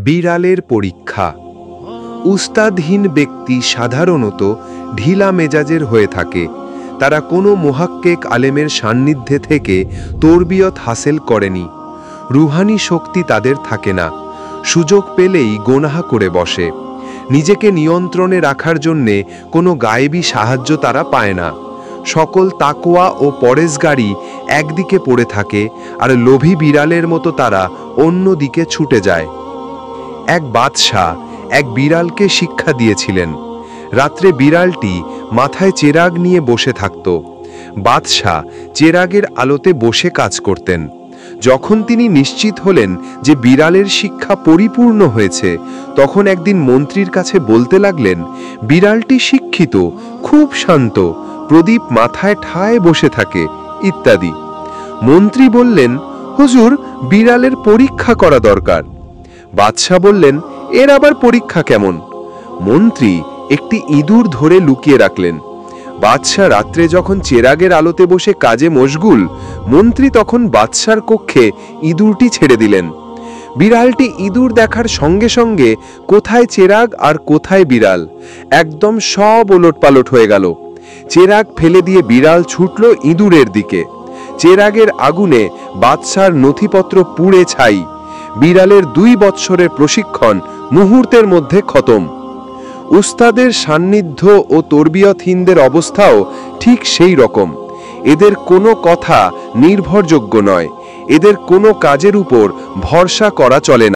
বিড়ালের পরীক্ষা। উস্তাদহীন ব্যক্তি সাধারণত ঢিলা মেজাজের হয়ে থাকে। তারা কোনো মুহাক্কিক আলেমের সান্নিধ্যে থেকে তরবিয়ত হাসিল করেনি। রুহানি শক্তি তাদের থাকে না। সুযোগ পেলেই গোনাহ করে বসে। নিজেকে নিয়ন্ত্রণে রাখার জন্যে কোনো গায়েবী সাহায্য তারা পায় না। সকল তাকওয়া ও পরেজগারি একদিকে পড়ে থাকে, আর লোভী বিড়ালের মতো তারা অন্য দিকে ছুটে যায়। এক বাদশাহ এক বিড়ালকে শিক্ষা দিয়েছিলেন। রাত্রে বিড়ালটি মাথায় চেরাগ নিয়ে বসে থাকত। বাদশাহ চেরাগের আলোতে বসে কাজ করতেন। যখন তিনি নিশ্চিত হলেন যে বিড়ালের শিক্ষা পরিপূর্ণ হয়েছে, তখন একদিন মন্ত্রীর কাছে বলতে লাগলেন, বিড়ালটি শিক্ষিত, খুব শান্ত, প্রদীপ মাথায় ঠায় বসে থাকে, ইত্যাদি। মন্ত্রী বললেন, হুজুর, বিড়ালের পরীক্ষা করা দরকার। বাদশাহ বললেন, এর আবার পরীক্ষা কেমন? মন্ত্রী একটি ইঁদুর ধরে লুকিয়ে রাখলেন। বাদশাহ রাত্রে যখন চেরাগের আলোতে বসে কাজে মশগুল, মন্ত্রী তখন বাদশার কক্ষে ইঁদুরটি ছেড়ে দিলেন। বিড়ালটি ইঁদুর দেখার সঙ্গে সঙ্গে কোথায় চেরাগ আর কোথায় বিড়াল, একদম সব ওলটপালট হয়ে গেল। চেরাগ ফেলে দিয়ে বিড়াল ছুটল ইঁদুরের দিকে। চেরাগের আগুনে বাদশার নথিপত্র পুড়ে ছাই। বিড়ালের 2 বৎসরের প্রশিক্ষণ মুহূর্তের মধ্যে খতম। উস্তাদের সান্নিধ্য ও তরবিয়তহীনদের অবস্থাও ঠিক সেই রকম। এদের কোনো কথা নির্ভরযোগ্য নয়। এদের কোনো কাজের উপর ভরসা করা চলে না।